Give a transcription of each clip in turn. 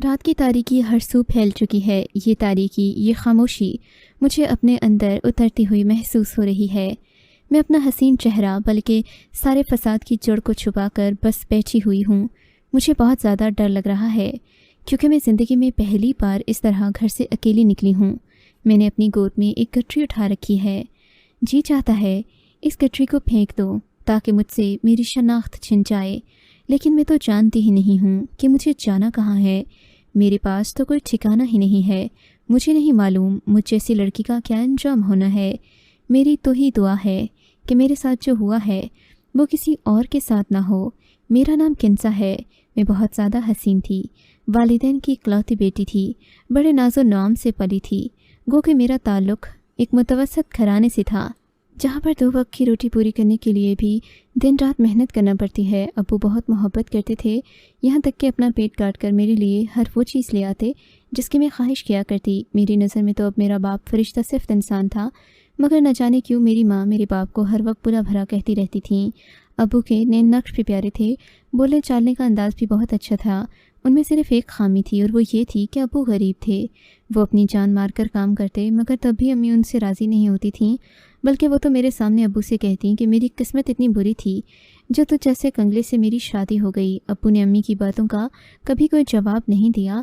رات کی تاریکی ہر سو پھیل چکی ہے۔ یہ تاریکی، یہ خاموشی مجھے اپنے اندر اترتی ہوئی محسوس ہو رہی ہے۔ میں اپنا حسین چہرہ بلکہ سارے فساد کی جڑ کو چھپا کر بس بیٹھی ہوئی ہوں۔ مجھے بہت زیادہ ڈر لگ رہا ہے کیونکہ میں زندگی میں پہلی بار اس طرح گھر سے اکیلی نکلی ہوں۔ میں نے اپنی گود میں ایک گٹری اٹھا رکھی ہے۔ جی چاہتا ہے اس گٹری کو پھینک دو تاکہ مجھ سے میری شناخت چھن جائے، لیکن میں تو جانتی ہی نہیں ہوں کہ مجھے جانا کہاں ہے۔ میرے پاس تو کوئی ٹھکانہ ہی نہیں ہے۔ مجھے نہیں معلوم مجھ جیسی لڑکی کا کیا انجام ہونا ہے۔ میری تو ہی دعا ہے کہ میرے ساتھ جو ہوا ہے وہ کسی اور کے ساتھ نہ ہو۔ میرا نام کنسا ہے۔ میں بہت زیادہ حسین تھی، والدین کی اکلوتی بیٹی تھی، بڑے ناز و نام سے پلی تھی۔ گو کہ میرا تعلق ایک متوسط گھرانے سے تھا جہاں پر 2 وقت کی روٹی پوری کرنے کے لیے بھی دن رات محنت کرنا پڑتی ہے۔ ابو بہت محبت کرتے تھے، یہاں تک کہ اپنا پیٹ کاٹ کر میرے لیے ہر وہ چیز لے آتے جس کی میں خواہش کیا کرتی۔ میری نظر میں تو اب میرا باپ فرشتہ صفت انسان تھا، مگر نہ جانے کیوں میری ماں میرے باپ کو ہر وقت برا بھلا کہتی رہتی تھیں۔ ابو کے نین نقش بھی پیارے تھے، بولنے چالنے کا انداز بھی بہت اچھا تھا۔ ان میں صرف ایک خامی تھی اور وہ یہ تھی کہ ابو غریب تھے۔ وہ اپنی جان مار کر کام کرتے، مگر تب بھی امی ان سے راضی نہیں ہوتی تھیں، بلکہ وہ تو میرے سامنے ابو سے کہتی کہ میری قسمت اتنی بری تھی جو تو جیسے کنگلے سے میری شادی ہو گئی۔ ابو نے امی کی باتوں کا کبھی کوئی جواب نہیں دیا،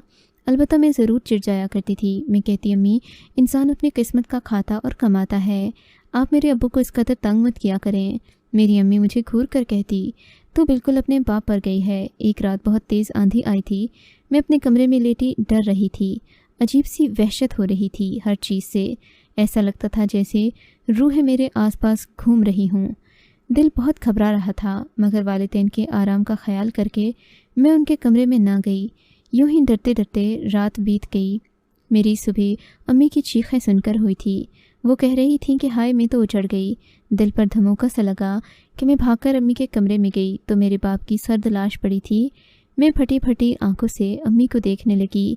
البتہ میں ضرور چڑ جایا کرتی تھی۔ میں کہتی امی، انسان اپنی قسمت کا کھاتا اور کماتا ہے، آپ میرے ابو کو اس قدر تنگ مت کیا کریں۔ میری امی مجھے گھور کر کہتی، تو بالکل اپنے باپ پر گئی ہے۔ ایک رات بہت تیز آندھی آئی تھی، میں اپنے کمرے میں لیٹی ڈر رہی تھی۔ عجیب سی وحشت ہو رہی تھی ہر چیز سے، ایسا لگتا تھا جیسے روحیں میرے آس پاس گھوم رہی ہوں۔ دل بہت گھبرا رہا تھا، مگر والدین کے آرام کا خیال کر کے میں ان کے کمرے میں نہ گئی۔ یوں ہی ڈرتے ڈرتے رات بیت گئی۔ میری صبح امی کی چیخیں سن کر ہوئی تھی۔ وہ کہہ رہی تھیں کہ ہائے میں تو اجڑ گئی۔ دل پر دھموکا سا لگا کہ میں بھاگ کر امی کے کمرے میں گئی تو میرے باپ کی سرد لاش پڑی تھی۔ میں پھٹی پھٹی آنکھوں سے امی کو دیکھنے لگی۔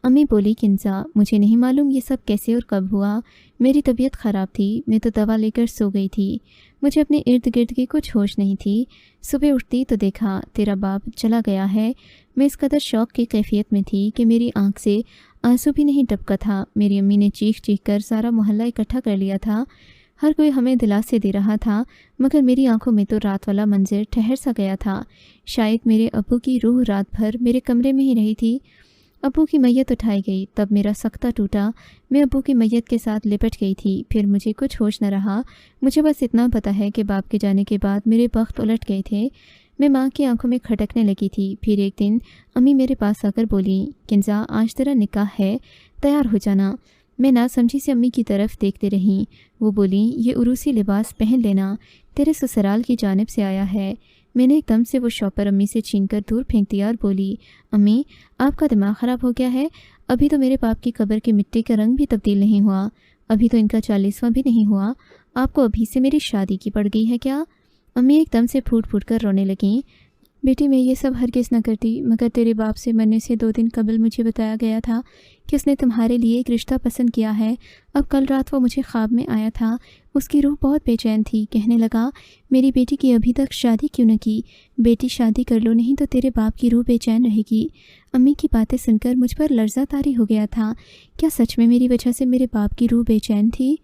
امی بولی، کنسا، مجھے نہیں معلوم یہ سب کیسے اور کب ہوا۔ میری طبیعت خراب تھی، میں تو دوا لے کر سو گئی تھی۔ مجھے اپنے ارد گرد کی کچھ ہوش نہیں تھی۔ صبح اٹھتی تو دیکھا تیرا باپ چلا گیا ہے۔ میں اس قدر شوق کی کیفیت میں تھی کہ میری آنکھ سے آنسو بھی نہیں ٹپکا تھا۔ میری امی نے چیخ چیخ کر سارا محلہ اکٹھا کر لیا تھا۔ ہر کوئی ہمیں دلاسے دے رہا تھا، مگر میری آنکھوں میں تو رات والا منظر ٹھہر سا گیا تھا۔ شاید میرے ابو کی روح رات بھر میرے کمرے میں ہی رہی تھی۔ ابو کی میت اٹھائی گئی، تب میرا سختہ ٹوٹا۔ میں ابو کی میت کے ساتھ لپٹ گئی تھی۔ پھر مجھے کچھ ہوش نہ رہا۔ مجھے بس اتنا پتہ ہے کہ باپ کے جانے کے بعد میرے بخت الٹ گئے تھے۔ میں ماں کی آنکھوں میں کھٹکنے لگی تھی۔ پھر ایک دن امی میرے پاس آ کر بولی، کنزا، آج تیرا نکاح ہے، تیار ہو جانا۔ میں نہ سمجھی سے امی کی طرف دیکھتے رہی۔ وہ بولی، یہ عروسی لباس پہن لینا، تیرے سسرال کی جانب سے آیا ہے۔ میں نے ایک دم سے وہ شوپر امی سے چھین کر دور پھینک دیا اور بولی، امی، آپ کا دماغ خراب ہو گیا ہے؟ ابھی تو میرے باپ کی قبر کی مٹی کا رنگ بھی تبدیل نہیں ہوا، ابھی تو ان کا 40واں بھی نہیں ہوا، آپ کو ابھی سے میری شادی کی پڑ گئی ہے کیا؟ امی ایک دم سے پھوٹ پھوٹ کر رونے لگیں۔ بیٹی، میں یہ سب ہرگز نہ کرتی، مگر تیرے باپ سے مرنے سے 2 دن قبل مجھے بتایا گیا تھا کہ اس نے تمہارے لیے ایک رشتہ پسند کیا ہے۔ اب کل رات وہ مجھے خواب میں آیا تھا، اس کی روح بہت بے چین تھی، کہنے لگا، میری بیٹی کی ابھی تک شادی کیوں نہ کی؟ بیٹی شادی کر لو، نہیں تو تیرے باپ کی روح بے چین رہے گی۔ امی کی باتیں سن کر مجھ پر لرزہ طاری ہو گیا تھا۔ کیا سچ میں میری وجہ سے میرے باپ کی روح بے چین تھی؟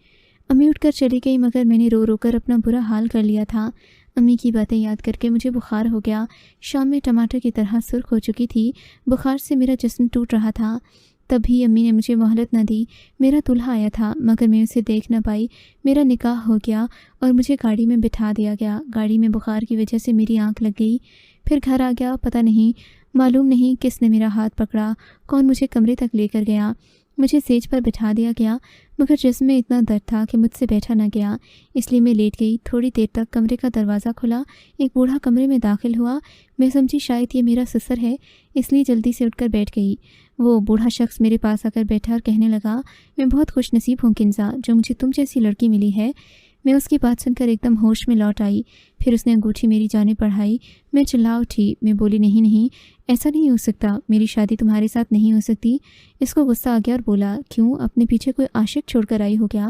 امی اٹھ کر چلی گئی، مگر میں نے رو رو کر اپنا برا حال کر لیا تھا۔ امی کی باتیں یاد کر کے مجھے بخار ہو گیا۔ شام میں ٹماٹر کی طرح سرخ ہو چکی تھی، بخار سے میرا جسم ٹوٹ رہا تھا۔ تب بھی امی نے مجھے مہلت نہ دی۔ میرا دلہا آیا تھا، مگر میں اسے دیکھ نہ پائی۔ میرا نکاح ہو گیا اور مجھے گاڑی میں بٹھا دیا گیا۔ گاڑی میں بخار کی وجہ سے میری آنکھ لگ گئی۔ پھر گھر آ گیا، پتہ نہیں، معلوم نہیں کس نے میرا ہاتھ پکڑا، کون مجھے کمرے تک لے کر گیا۔ مجھے سیج پر بٹھا دیا گیا، مگر جسم میں اتنا درد تھا کہ مجھ سے بیٹھا نہ گیا، اس لیے میں لیٹ گئی۔ تھوڑی دیر تک کمرے کا دروازہ کھلا، ایک بوڑھا کمرے میں داخل ہوا۔ میں سمجھی شاید یہ میرا سسر ہے، اس لیے جلدی سے اٹھ کر بیٹھ گئی۔ وہ بوڑھا شخص میرے پاس آ کر بیٹھا اور کہنے لگا، میں بہت خوش نصیب ہوں کنزا، جو مجھے تم جیسی لڑکی ملی ہے۔ میں اس کی بات سن کر ایک دم ہوش میں لوٹ آئی۔ پھر اس نے انگوٹھی میری جانب بڑھائی۔ میں چلا اٹھی۔ میں بولی، نہیں، ایسا نہیں ہو سکتا، میری شادی تمہارے ساتھ نہیں ہو سکتی۔ اس کو غصہ آ گیا اور بولا، کیوں، اپنے پیچھے کوئی عاشق چھوڑ کر آئی ہو کیا؟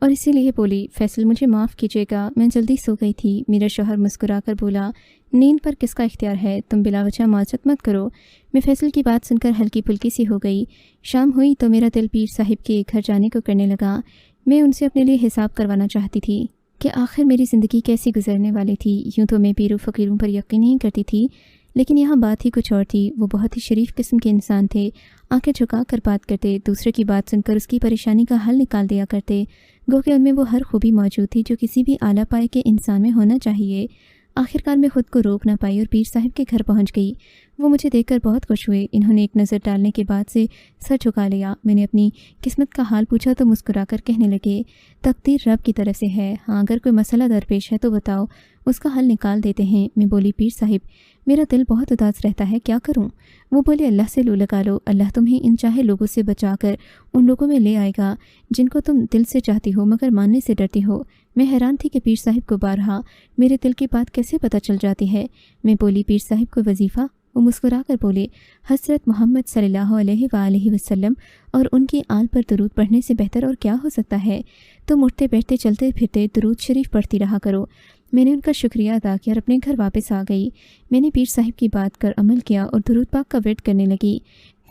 اور اسی لیے بولی، فیصل مجھے معاف کیجیے گا، میں جلدی سو گئی تھی۔ میرا شوہر مسکرا کر بولا، نیند پر کس کا اختیار ہے، تم بلا وجہ معذرت مت کرو۔ میں فیصل کی بات سن کر ہلکی پھلکی سی ہو گئی۔ شام ہوئی تو میرا دل پیر صاحب کے گھر جانے کو کرنے لگا۔ میں ان سے اپنے لیے حساب کروانا چاہتی تھی کہ آخر میری زندگی کیسی گزرنے والی تھی۔ یوں تو میں پیر و فقیروں پر یقین نہیں کرتی تھی، لیکن یہاں بات ہی کچھ اور تھی۔ وہ بہت ہی شریف قسم کے انسان تھے، آنکھیں جھکا کر بات کرتے، دوسرے کی بات سن کر اس کی پریشانی کا حل نکال دیا کرتے، گو کہ ان میں وہ ہر خوبی موجود تھی جو کسی بھی اعلیٰ پائے کے انسان میں ہونا چاہیے۔ آخرکار میں خود کو روک نہ پائی اور پیر صاحب کے گھر پہنچ گئی۔ وہ مجھے دیکھ کر بہت خوش ہوئے۔ انہوں نے ایک نظر ڈالنے کے بعد سے سر جھکا لیا۔ میں نے اپنی قسمت کا حال پوچھا تو مسکرا کر کہنے لگے، تقدیر رب کی طرف سے ہے، ہاں اگر کوئی مسئلہ درپیش ہے تو بتاؤ، اس کا حل نکال دیتے ہیں۔ میں بولی، پیر صاحب میرا دل بہت اداس رہتا ہے، کیا کروں؟ وہ بولے، اللہ سے لو لگا لو، اللہ تمہیں ان چاہے لوگوں سے بچا کر ان لوگوں میں لے آئے گا جن کو تم دل سے چاہتی ہو مگر ماننے سے ڈرتی ہو۔ میں حیران تھی کہ پیر صاحب کو بارہا میرے دل کی بات کیسے پتہ چل جاتی ہے۔ میں بولی، پیر صاحب کو وظیفہ؟ وہ مسکرا کر بولے، حضرت محمد صلی اللہ علیہ وآلہ وسلم اور ان کی آل پر درود پڑھنے سے بہتر اور کیا ہو سکتا ہے؟ تم اٹھتے بیٹھتے چلتے پھرتے درود شریف پڑھتی رہا کرو۔ میں نے ان کا شکریہ ادا کیا اور اپنے گھر واپس آ گئی۔ میں نے پیر صاحب کی بات کر عمل کیا اور درود پاک کا ورد کرنے لگی۔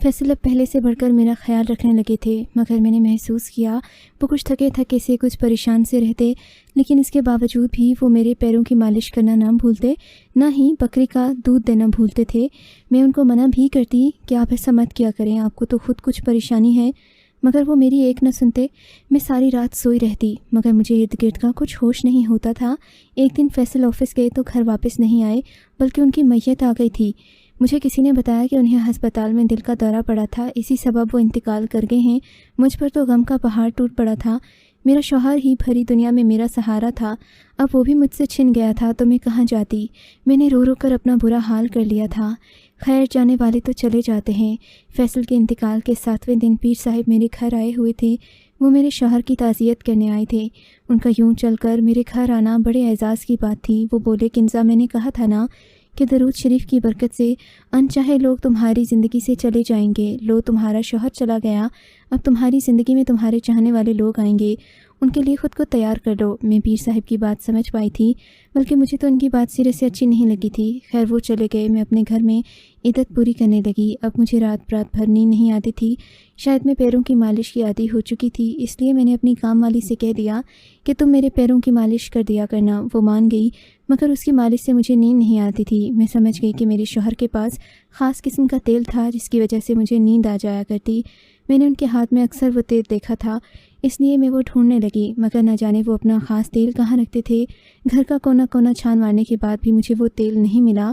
فیصل اب پہلے سے بڑھ کر میرا خیال رکھنے لگے تھے، مگر میں نے محسوس کیا وہ کچھ تھکے تھکے سے، کچھ پریشان سے رہتے، لیکن اس کے باوجود بھی وہ میرے پیروں کی مالش کرنا نہ بھولتے، نہ ہی بکری کا دودھ دینا بھولتے تھے۔ میں ان کو منع بھی کرتی کہ آپ ایسا مت کیا کریں، آپ کو تو خود کچھ پریشانی ہے، مگر وہ میری ایک نہ سنتے۔ میں ساری رات سوئی رہتی، مگر مجھے ارد گرد کا کچھ ہوش نہیں ہوتا تھا۔ ایک دن فیصل آفس گئے تو گھر واپس نہیں آئے، بلکہ ان کی میت آ گئی تھی۔ مجھے کسی نے بتایا کہ انہیں ہسپتال میں دل کا دورہ پڑا تھا، اسی سبب وہ انتقال کر گئے ہیں۔ مجھ پر تو غم کا پہاڑ ٹوٹ پڑا تھا۔ میرا شوہر ہی بھری دنیا میں میرا سہارا تھا، اب وہ بھی مجھ سے چھن گیا تھا تو میں کہاں جاتی؟ میں نے رو رو کر اپنا برا حال کر لیا تھا۔ خیر، جانے والے تو چلے جاتے ہیں۔ فیصل کے انتقال کے 7ویں دن پیر صاحب میرے گھر آئے ہوئے تھے۔ وہ میرے شوہر کی تعزیت کرنے آئے تھے۔ ان کا یوں چل کر میرے گھر آنا بڑے اعزاز کی بات تھی۔ وہ بولے، کنزا میں نے کہا تھا نا کہ درود شریف کی برکت سے انچاہے لوگ تمہاری زندگی سے چلے جائیں گے۔ لو، تمہارا شوہر چلا گیا، اب تمہاری زندگی میں تمہارے چاہنے والے لوگ آئیں گے، ان کے لیے خود کو تیار کر لو۔ میں پیر صاحب کی بات سمجھ پائی تھی، بلکہ مجھے تو ان کی بات سرے سے اچھی نہیں لگی تھی۔ خیر، وہ چلے گئے، میں اپنے گھر میں عدت پوری کرنے لگی۔ اب مجھے رات بھر نیند نہیں آتی تھی، شاید میں پیروں کی مالش کی عادی ہو چکی تھی، اس لیے میں نے اپنی کام والی سے کہہ دیا کہ تم میرے پیروں کی مالش کر دیا کرنا۔ وہ مان گئی، مگر اس کی مالش سے مجھے نیند نہیں آتی تھی۔ میں سمجھ گئی کہ میرے شوہر کے پاس خاص قسم کا تیل تھا جس کی وجہ سے مجھے نیند آ جایا کرتی۔ میں نے ان کے ہاتھ میں اکثر وہ تیل دیکھا تھا، اس لیے میں وہ ڈھونڈنے لگی، مگر نہ جانے وہ اپنا خاص تیل کہاں رکھتے تھے۔ گھر کا کونا کونا چھان مارنے کے بعد بھی مجھے وہ تیل نہیں ملا۔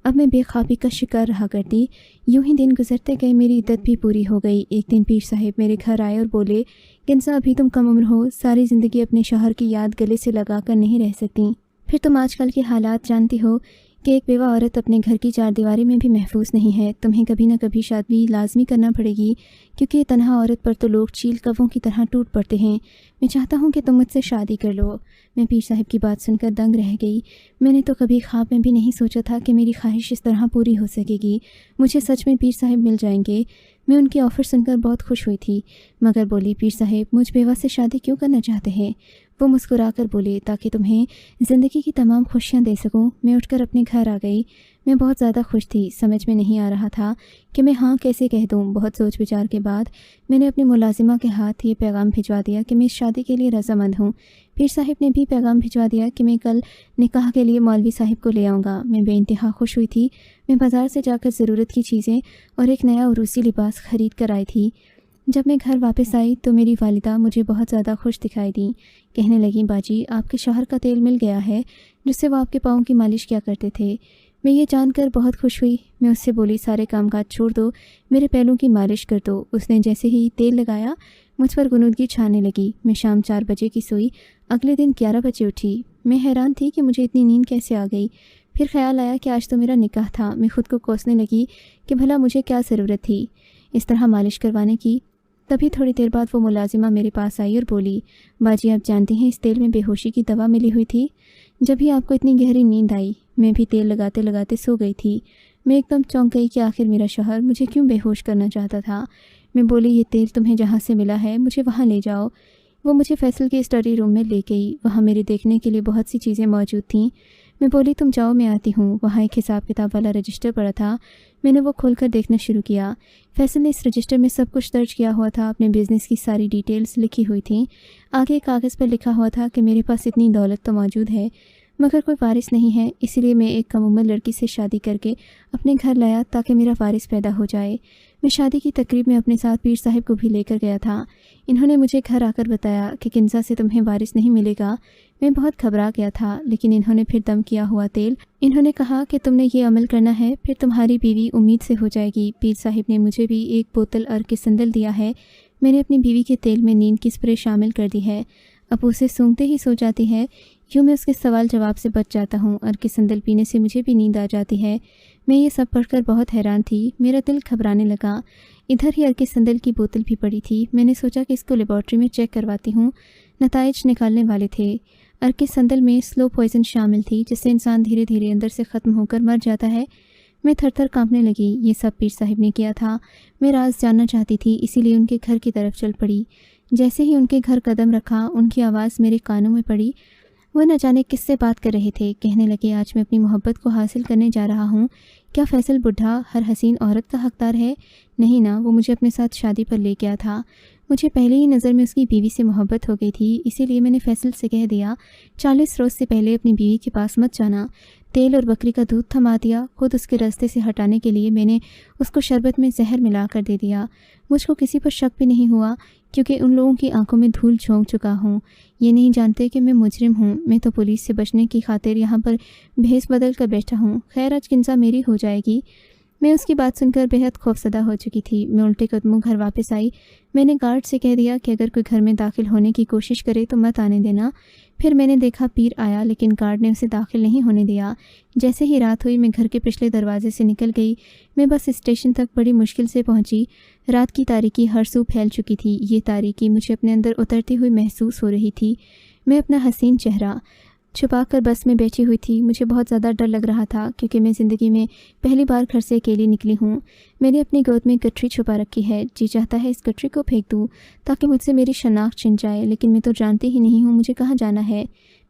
اب میں بے خوابی کا شکار رہا کرتی۔ یوں ہی دن گزرتے گئے، میری عدت بھی پوری ہو گئی۔ ایک دن پیر صاحب میرے گھر آئے اور بولے، کنزا ابھی تم کم عمر ہو، ساری زندگی اپنے شوہر کی یاد گلے سے لگا کر نہیں رہ سکتی۔ پھر تم آج کل کے حالات جانتی ہو کہ ایک بیوہ عورت اپنے گھر کی چار دیواری میں بھی محفوظ نہیں ہے۔ تمہیں کبھی نہ کبھی شادی لازمی کرنا پڑے گی، کیونکہ تنہا عورت پر تو لوگ چیل کووں کی طرح ٹوٹ پڑتے ہیں۔ میں چاہتا ہوں کہ تم مجھ سے شادی کر لو۔ میں پیر صاحب کی بات سن کر دنگ رہ گئی۔ میں نے تو کبھی خواب میں بھی نہیں سوچا تھا کہ میری خواہش اس طرح پوری ہو سکے گی، مجھے سچ میں پیر صاحب مل جائیں گے۔ میں ان کی آفر سن کر بہت خوش ہوئی تھی، مگر بولی، پیر صاحب مجھ بیوہ سے شادی کیوں کرنا چاہتے ہیں؟ وہ مسکرا کر بولے، تاکہ تمہیں زندگی کی تمام خوشیاں دے سکوں۔ میں اٹھ کر اپنے گھر آ گئی۔ میں بہت زیادہ خوش تھی، سمجھ میں نہیں آ رہا تھا کہ میں ہاں کیسے کہہ دوں۔ بہت سوچ بچار کے بعد میں نے اپنی ملازمہ کے ہاتھ یہ پیغام بھجوا دیا کہ میں اس شادی کے لیے رضامند ہوں۔ پیر صاحب نے بھی پیغام بھجوا دیا کہ میں کل نکاح کے لیے مولوی صاحب کو لے آؤں گا۔ میں بے انتہا خوش ہوئی تھی۔ میں بازار سے جا کر ضرورت کی چیزیں اور ایک نیا عروسی لباس خرید کر آئی تھی۔ جب میں گھر واپس آئی تو میری والدہ مجھے بہت زیادہ خوش دکھائی دیں۔ کہنے لگیں، باجی آپ کے شوہر کا تیل مل گیا ہے جس سے وہ آپ کے پاؤں کی مالش کیا کرتے تھے۔ میں یہ جان کر بہت خوش ہوئی۔ میں اس سے بولی، سارے کام کاج چھوڑ دو، میرے پیروں کی مالش کر دو۔ اس نے جیسے ہی تیل لگایا مجھ پر غنودگی چھانے لگی۔ میں شام 4 بجے کی سوئی، اگلے دن 11 بجے اٹھی۔ میں حیران تھی کہ مجھے اتنی نیند کیسے آ گئی۔ پھر خیال آیا کہ آج تو میرا نکاح تھا۔ میں خود کو کوسنے لگی کہ بھلا مجھے کیا ضرورت تھی اس طرح مالش کروانے کی۔ تبھی تھوڑی دیر بعد وہ ملازمہ میرے پاس آئی اور بولی، باجی آپ جانتی ہیں اس تیل میں بے ہوشی کی دوا ملی ہوئی تھی، جب ہی آپ کو اتنی گہری نیند آئی۔ میں بھی تیل لگاتے لگاتے سو گئی تھی۔ میں ایک دم چونک گئی کہ آخر میرا شوہر مجھے کیوں بے ہوش کرنا چاہتا تھا۔ میں بولی، یہ تیل تمہیں جہاں سے ملا ہے مجھے وہاں لے جاؤ۔ وہ مجھے فیصل کے اسٹڈی روم میں لے گئی۔ وہاں میرے دیکھنے کے لیے بہت سی چیزیں موجود تھیں۔ میں بولی تم جاؤ میں آتی ہوں۔ وہاں ایک حساب کتاب والا رجسٹر پڑا تھا، میں نے وہ کھول کر دیکھنا شروع کیا۔ فیصل نے اس رجسٹر میں سب کچھ درج کیا ہوا تھا، اپنے بزنس کی ساری ڈیٹیلز لکھی ہوئی تھیں۔ آگے کاغذ پر لکھا ہوا تھا کہ میرے پاس اتنی دولت تو موجود ہے مگر کوئی وارث نہیں ہے، اسی لیے میں ایک کم عمر لڑکی سے شادی کر کے اپنے گھر لایا تاکہ میرا وارث پیدا ہو جائے۔ میں شادی کی تقریب میں اپنے ساتھ پیر صاحب کو بھی لے کر گیا تھا۔ انہوں نے مجھے گھر آ کر بتایا کہ کنزا سے تمہیں وارث نہیں ملے گا۔ میں بہت گھبرا گیا تھا، لیکن انہوں نے پھر دم کیا ہوا تیل۔ انہوں نے کہا کہ تم نے یہ عمل کرنا ہے، پھر تمہاری بیوی امید سے ہو جائے گی۔ پیر صاحب نے مجھے بھی ایک بوتل عرق سندل دیا ہے۔ میں نے اپنی بیوی کے تیل میں نیند کی اسپرے شامل کر دی ہے، اب اسے سونگھتے ہی سو جاتی ہے۔ یوں میں اس کے سوال جواب سے بچ جاتا ہوں۔ عرق سندل پینے سے مجھے بھی نیند آ جاتی ہے۔ میں یہ سب پڑھ کر بہت حیران تھی، میرا دل گھبرانے لگا۔ ادھر ہی عرق سندل کی بوتل بھی پڑی تھی۔ میں نے سوچا کہ اس کو لیبارٹری میں چیک کرواتی ہوں، نتائج نکالنے والے تھے۔ عرق سندل میں سلو پوائزن شامل تھی، جس سے انسان دھیرے دھیرے اندر سے ختم ہو کر مر جاتا ہے۔ میں تھر تھر کانپنے لگی۔ یہ سب پیر صاحب نے کیا تھا۔ میں راز جاننا چاہتی تھی، اسی لیے ان کے گھر کی طرف چل پڑی۔ جیسے ہی ان کے گھر قدم رکھا، ان کی آواز میرے کانوں میں پڑی۔ وہ نہ جانے کس سے بات کر رہے تھے، کہنے لگے آج میں اپنی محبت کو حاصل کرنے جا رہا ہوں۔ کیا فیصل بڈھا ہر حسین عورت کا حقدار ہے؟ نہیں نا، وہ مجھے اپنے ساتھ شادی پر لے گیا تھا۔ مجھے پہلے ہی نظر میں اس کی بیوی سے محبت ہو گئی تھی، اسی لیے میں نے فیصل سے کہہ دیا 40 روز سے پہلے اپنی بیوی کے پاس مت جانا۔ تیل اور بکری کا دودھ تھما دیا۔ خود اس کے راستے سے ہٹانے کے لیے میں نے اس کو شربت میں زہر ملا کر دے دیا۔ مجھ کو کسی پر شک بھی نہیں ہوا، کیونکہ ان لوگوں کی آنکھوں میں دھول جھونک چکا ہوں۔ یہ نہیں جانتے کہ میں مجرم ہوں۔ میں تو پولیس سے بچنے کی خاطر یہاں پر بھیس بدل کر بیٹھا ہوں۔ خیر آج کنزا میری ہو جائے گی۔ میں اس کی بات سن کر بہت خوفزدہ ہو چکی تھی۔ میں الٹے قدموں گھر واپس آئی۔ میں نے گارڈ سے کہہ دیا کہ اگر کوئی گھر میں داخل ہونے کی کوشش کرے تو مت آنے دینا۔ پھر میں نے دیکھا پیر آیا، لیکن گارڈ نے اسے داخل نہیں ہونے دیا۔ جیسے ہی رات ہوئی میں گھر کے پچھلے دروازے سے نکل گئی۔ میں بس اسٹیشن تک بڑی مشکل سے پہنچی۔ رات کی تاریکی ہر سو پھیل چکی تھی۔ یہ تاریکی مجھے اپنے اندر اترتی ہوئی محسوس ہو رہی تھی۔ میں اپنا حسین چہرہ چھپا کر بس میں بیٹھی ہوئی تھی۔ مجھے بہت زیادہ ڈر لگ رہا تھا، کیونکہ میں زندگی میں پہلی بار گھر سے اکیلی نکلی ہوں۔ میں نے اپنی گود میں گٹھری چھپا رکھی ہے۔ جی چاہتا ہے اس گٹھری کو پھینک دوں تاکہ مجھ سے میری شناخت چھن جائے، لیکن میں تو جانتی ہی نہیں ہوں مجھے کہاں جانا ہے۔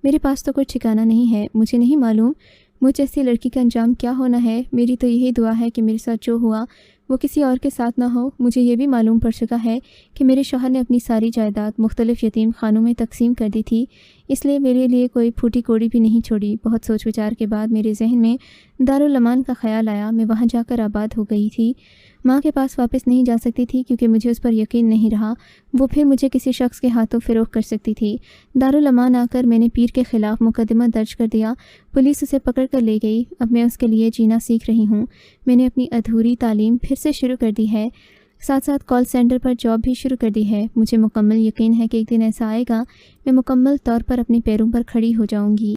میرے پاس تو کوئی ٹھکانہ نہیں ہے۔ مجھے نہیں معلوم مجھ جیسی لڑکی کا انجام کیا ہونا ہے۔ میری تو یہی دعا ہے کہ میرے ساتھ جو ہوا وہ کسی اور کے ساتھ نہ ہو۔ مجھے یہ بھی معلوم پڑ چکا ہے کہ میرے شوہر نے اپنی ساری جائیداد مختلف یتیم خانوں میں تقسیم کر دی تھی، اس لیے میرے لیے کوئی پھوٹی کوڑی بھی نہیں چھوڑی۔ بہت سوچ وچار کے بعد میرے ذہن میں دارالامان کا خیال آیا۔ میں وہاں جا کر آباد ہو گئی تھی۔ ماں کے پاس واپس نہیں جا سکتی تھی، کیونکہ مجھے اس پر یقین نہیں رہا وہ پھر مجھے کسی شخص کے ہاتھوں فروخت کر سکتی تھی۔ دارالامان آ کر میں نے پیر کے خلاف مقدمہ درج کر دیا۔ پولیس اسے پکڑ کر لے گئی۔ اب میں اس کے لیے جینا سیکھ رہی ہوں۔ میں نے اپنی ادھوری تعلیم پھر سے شروع کر دی ہے، ساتھ ساتھ کال سینٹر پر جاب بھی شروع کر دی ہے۔ مجھے مکمل یقین ہے کہ ایک دن ایسا آئے گا میں مکمل طور پر اپنے پیروں پر کھڑی ہو جاؤں گی۔